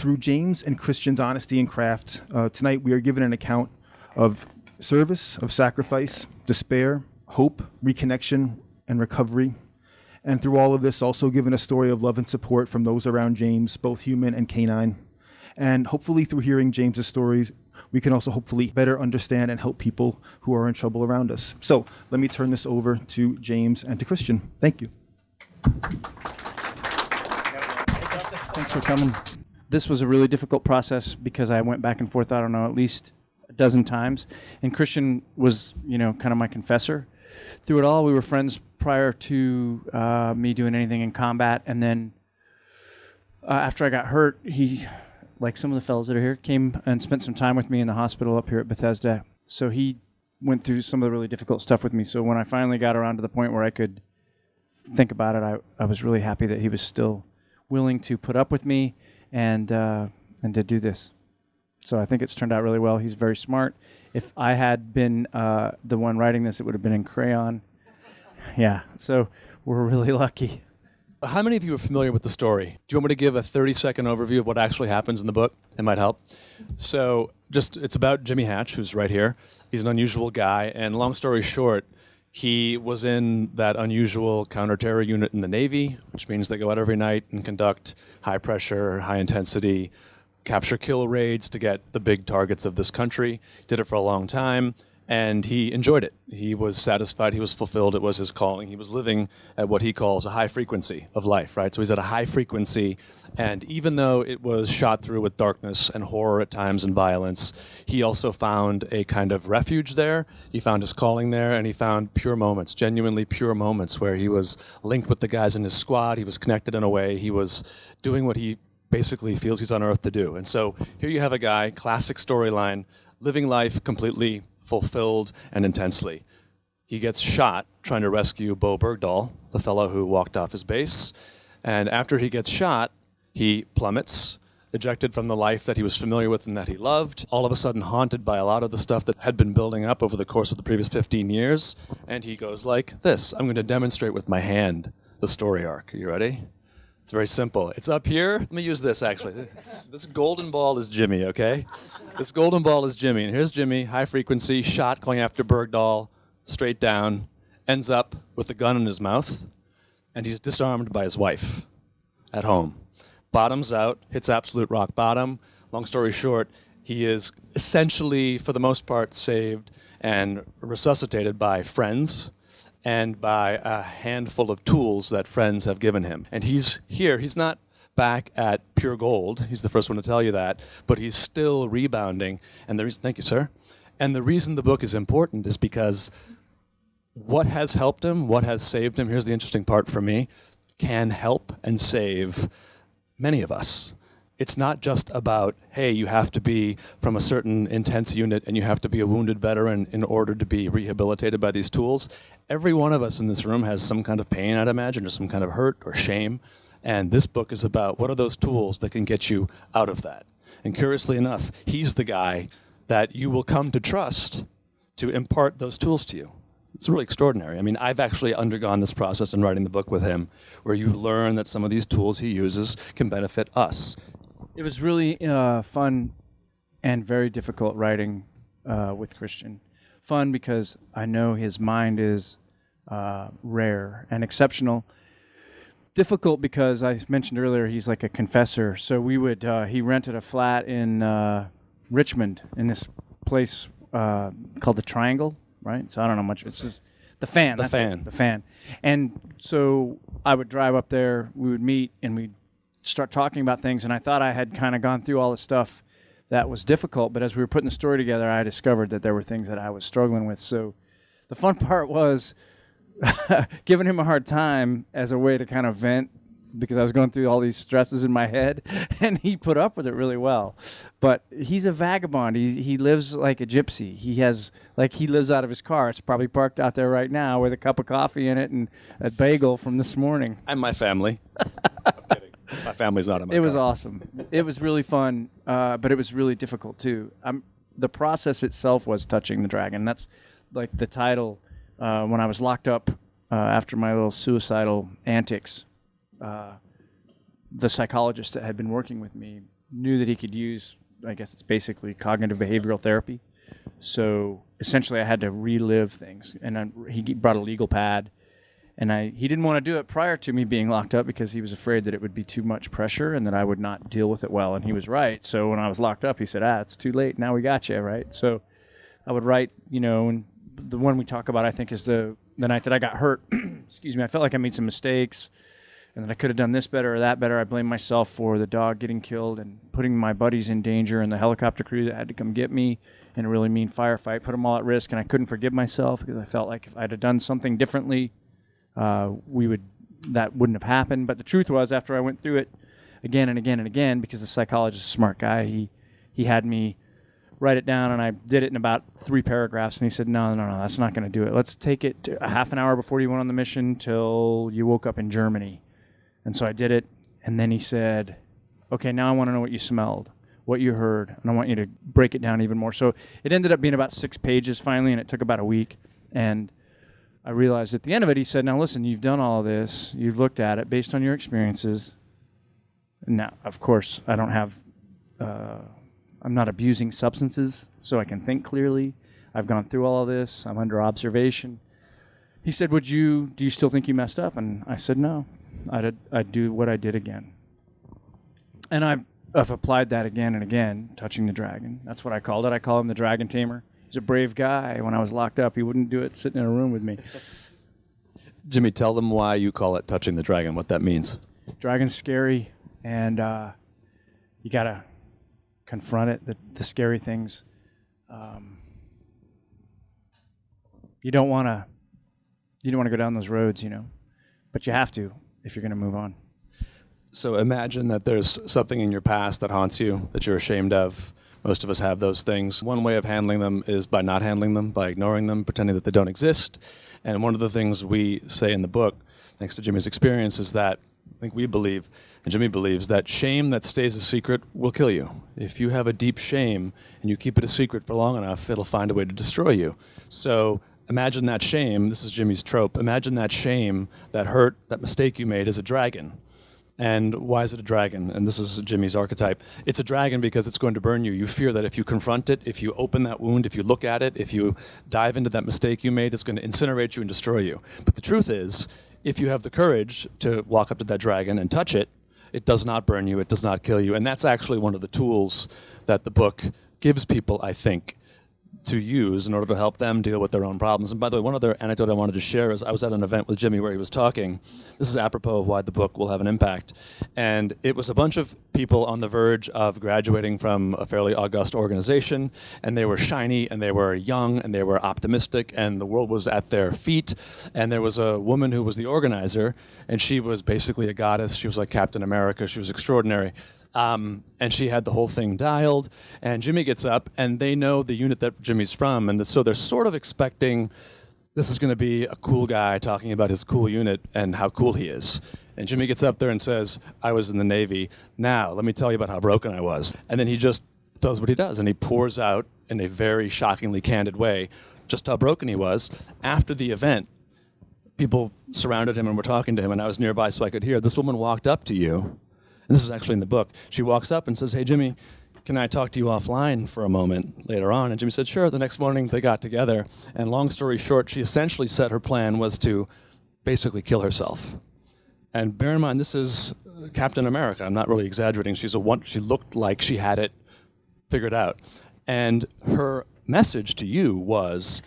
Through James and Christian's honesty and craft, tonight we are given an account of service, of sacrifice, despair, hope, reconnection, and recovery. And through all of this, also given a story of love and support from those around James, both human and canine. And hopefully through hearing James's stories, we can also hopefully better understand and help people who are in trouble around us. So let me turn this over to James and to Christian. Thank you. Thanks for coming. This was a really difficult process because I went back and forth, I don't know, at least a dozen times. And Christian was, kind of my confessor. Through it all, we were friends prior to me doing anything in combat. And then after I got hurt, he, like some of the fellows that are here, came and spent some time with me in the hospital up here at Bethesda. So he went through some of the really difficult stuff with me. So when I finally got around to the point where I could think about it, I was really happy that he was still willing to put up with me and to do this. So I think it's turned out really well. He's very smart. If I had been the one writing this, it would have been in crayon. Yeah, so we're really lucky. How many of you are familiar with the story? Do you want me to give a 30-second overview of what actually happens in the book? It might help. So it's about Jimmy Hatch, who's right here. He's an unusual guy, and long story short, he was in that unusual counter-terror unit in the Navy, which means they go out every night and conduct high-pressure, high-intensity capture-kill raids to get the big targets of this country. Did it for a long time, and he enjoyed it. He was satisfied. He was fulfilled. It was his calling. He was living at what he calls a high frequency of life, right? So he's at a high frequency, and even though it was shot through with darkness and horror at times and violence, he also found a kind of refuge there. He found his calling there, and he found pure moments, genuinely pure moments, where he was linked with the guys in his squad. He was connected in a way. He was doing what he basically feels he's on Earth to do. And so here you have a guy, classic storyline, living life completely fulfilled and intensely. He gets shot trying to rescue Bo Bergdahl, the fellow who walked off his base. And after he gets shot, he plummets, ejected from the life that he was familiar with and that he loved, all of a sudden haunted by a lot of the stuff that had been building up over the course of the previous 15 years. And he goes like this. I'm going to demonstrate with my hand the story arc. Are you ready? It's very simple. It's up here. Let me use this, actually. This golden ball is Jimmy, okay? This golden ball is Jimmy. And here's Jimmy, high frequency, shot going after Bergdahl, straight down, ends up with a gun in his mouth, and he's disarmed by his wife at home. Bottoms out, hits absolute rock bottom. Long story short, he is essentially, for the most part, saved and resuscitated by friends and by a handful of tools that friends have given him. And he's here, he's not back at pure gold, he's the first one to tell you that, but he's still rebounding. And the reason, thank you, sir. And the reason the book is important is because what has helped him, what has saved him, here's the interesting part for me, can help and save many of us. It's not just about, hey, you have to be from a certain intense unit and you have to be a wounded veteran in order to be rehabilitated by these tools. Every one of us in this room has some kind of pain, I'd imagine, or some kind of hurt or shame. And this book is about what are those tools that can get you out of that. And curiously enough, he's the guy that you will come to trust to impart those tools to you. It's really extraordinary. I mean, I've actually undergone this process in writing the book with him, where you learn that some of these tools he uses can benefit us. It was really fun and very difficult writing with Christian. Fun because I know his mind is rare and exceptional. Difficult because I mentioned earlier he's like a confessor. So we would he rented a flat in Richmond in this place called the Triangle, right? So I don't know much. It's just the Fan. The Fan. The Fan. And so I would drive up there. We would meet and we'd start talking about things, and I thought I had kind of gone through all the stuff that was difficult, but as we were putting the story together, I discovered that there were things that I was struggling with. So the fun part was giving him a hard time as a way to kind of vent, because I was going through all these stresses in my head, and he put up with it really well. But he's a vagabond. He lives like a gypsy. He lives out of his car. It's probably parked out there right now with a cup of coffee in it and a bagel from this morning. And my family. I'm kidding. My family's not in my car. It was awesome. It was really fun, but it was really difficult too. The process itself was touching the dragon. That's like the title. When I was locked up after my little suicidal antics, the psychologist that had been working with me knew that he could use, I guess it's basically cognitive behavioral therapy. So essentially I had to relive things. And he brought a legal pad. And he didn't want to do it prior to me being locked up because he was afraid that it would be too much pressure and that I would not deal with it well. And he was right. So when I was locked up, he said, it's too late. Now we got you, right? So I would write, and the one we talk about, I think, is the night that I got hurt. Excuse me. I felt like I made some mistakes and that I could have done this better or that better. I blamed myself for the dog getting killed and putting my buddies in danger and the helicopter crew that had to come get me in a really mean firefight, put them all at risk. And I couldn't forgive myself because I felt like if I'd have done something differently, that wouldn't have happened. But the truth was, after I went through it again and again and again, because the psychologist is a smart guy, he had me write it down, and I did it in about 3 paragraphs. And he said, no, that's not going to do it. Let's take it to a half an hour before you went on the mission till you woke up in Germany. And so I did it. And then he said, okay, now I want to know what you smelled, what you heard, and I want you to break it down even more. So it ended up being about 6 pages finally, and it took about a week. And I realized at the end of it, he said, now listen, you've done all of this. You've looked at it based on your experiences. Now, of course, I don't have, I'm not abusing substances, so I can think clearly. I've gone through all of this. I'm under observation. He said, do you still think you messed up? And I said, no, I'd do what I did again. And I've applied that again and again, touching the dragon. That's what I called it. I call him the dragon tamer. He's a brave guy. When I was locked up, he wouldn't do it sitting in a room with me. Jimmy, tell them why you call it touching the dragon, what that means. Dragon's scary, and you got to confront it, the scary things. You don't want to go down those roads, but you have to if you're going to move on. So imagine that there's something in your past that haunts you, that you're ashamed of. Most of us have those things. One way of handling them is by not handling them, by ignoring them, pretending that they don't exist. And one of the things we say in the book, thanks to Jimmy's experience, is that I think we believe, and Jimmy believes, that shame that stays a secret will kill you. If you have a deep shame and you keep it a secret for long enough, it'll find a way to destroy you. So imagine that shame, this is Jimmy's trope, imagine that shame, that hurt, that mistake you made as a dragon. And why is it a dragon? And this is Jimmy's archetype. It's a dragon because it's going to burn you. You fear that if you confront it, if you open that wound, if you look at it, if you dive into that mistake you made, it's going to incinerate you and destroy you. But the truth is, if you have the courage to walk up to that dragon and touch it, it does not burn you, it does not kill you. And that's actually one of the tools that the book gives people, I think, to use in order to help them deal with their own problems. And by the way, one other anecdote I wanted to share is I was at an event with Jimmy where he was talking. This is apropos of why the book will have an impact. And it was a bunch of people on the verge of graduating from a fairly august organization, and they were shiny, and they were young, and they were optimistic, and the world was at their feet. And there was a woman who was the organizer, and she was basically a goddess. She was like Captain America. She was extraordinary. And she had the whole thing dialed, and Jimmy gets up, and they know the unit that Jimmy's from, and so they're sort of expecting this is going to be a cool guy talking about his cool unit and how cool he is. And Jimmy gets up there and says, I was in the Navy. Now, let me tell you about how broken I was. And then he just does what he does, and he pours out in a very shockingly candid way just how broken he was. After the event, people surrounded him and were talking to him, and I was nearby so I could hear. This woman walked up to you. And this is actually in the book. She walks up and says, hey, Jimmy, can I talk to you offline for a moment later on? And Jimmy said, sure. The next morning, they got together. And long story short, she essentially said her plan was to basically kill herself. And bear in mind, this is Captain America. I'm not really exaggerating. She looked like she had it figured out. And her message to you was,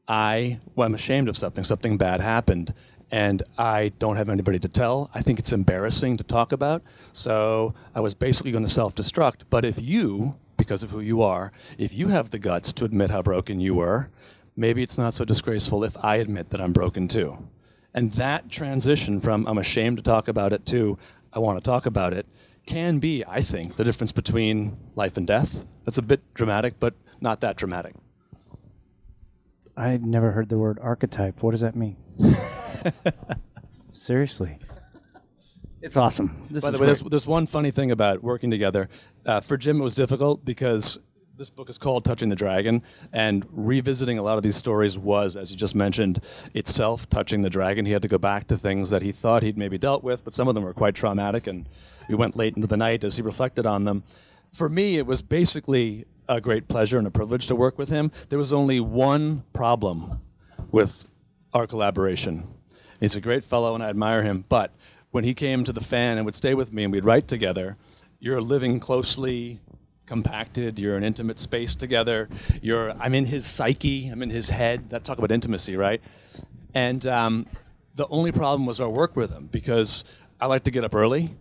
I'm ashamed of something. Something bad happened. And I don't have anybody to tell. I think it's embarrassing to talk about. So I was basically going to self-destruct. But if you, because of who you are, if you have the guts to admit how broken you were, maybe it's not so disgraceful if I admit that I'm broken too. And that transition from I'm ashamed to talk about it to I want to talk about it can be, I think, the difference between life and death. That's a bit dramatic, but not that dramatic. I'd never heard the word archetype. What does that mean? Seriously. It's awesome. By the way, there's one funny thing about working together. For Jim, it was difficult because This book is called Touching the Dragon, and revisiting a lot of these stories was, as you just mentioned, itself touching the dragon. He had to go back to things that he thought he'd maybe dealt with, but some of them were quite traumatic, and we went late into the night as he reflected on them. For me, it was basically a great pleasure and a privilege to work with him. There was only one problem with our collaboration. He's a great fellow, and I admire him, but when he came to the Fan and would stay with me and we'd write together, you're living closely compacted, you're in intimate space together, I'm in his psyche, I'm in his head. That talk about intimacy, right? And the only problem was our work with him, because I like to get up early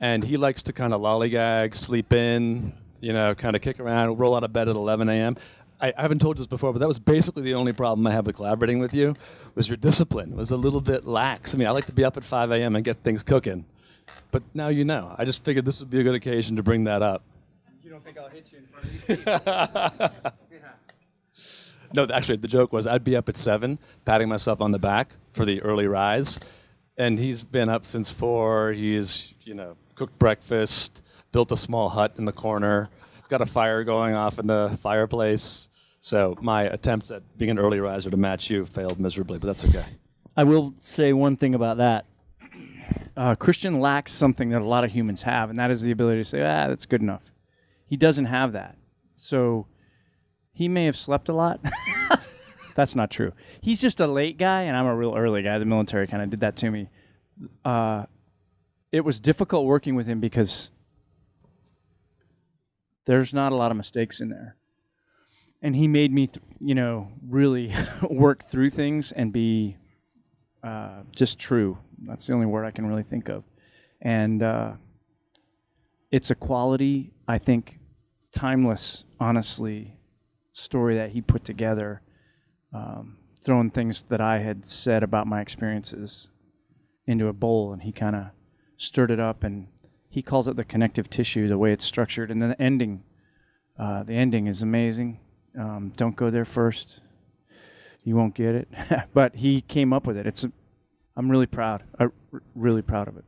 and he likes to kind of lollygag, sleep in, kind of kick around, roll out of bed at 11 a.m. I haven't told you this before, but that was basically the only problem I have with collaborating with you, was your discipline. It was a little bit lax. I mean, I like to be up at 5 a.m. and get things cooking. But now you know. I just figured this would be a good occasion to bring that up. You don't think I'll hit you in front of these people? No, actually, the joke was I'd be up at 7, patting myself on the back for the early rise. And he's been up since 4. He's, cooked breakfast, built a small hut in the corner. He's got a fire going off in the fireplace. So my attempts at being an early riser to match you failed miserably, but that's okay. I will say one thing about that. Christian lacks something that a lot of humans have, and that is the ability to say, that's good enough. He doesn't have that. So he may have slept a lot. That's not true. He's just a late guy, and I'm a real early guy. The military kind of did that to me. It was difficult working with him because there's not a lot of mistakes in there. And he made me, really work through things and be just true. That's the only word I can really think of. And it's a quality, I think, timeless, honestly, story that he put together, throwing things that I had said about my experiences into a bowl, and he kind of stirred it up, and he calls it the connective tissue, the way it's structured. And then the ending is amazing. Don't go there first. You won't get it. But he came up with it. I'm really proud. I'm really proud of it.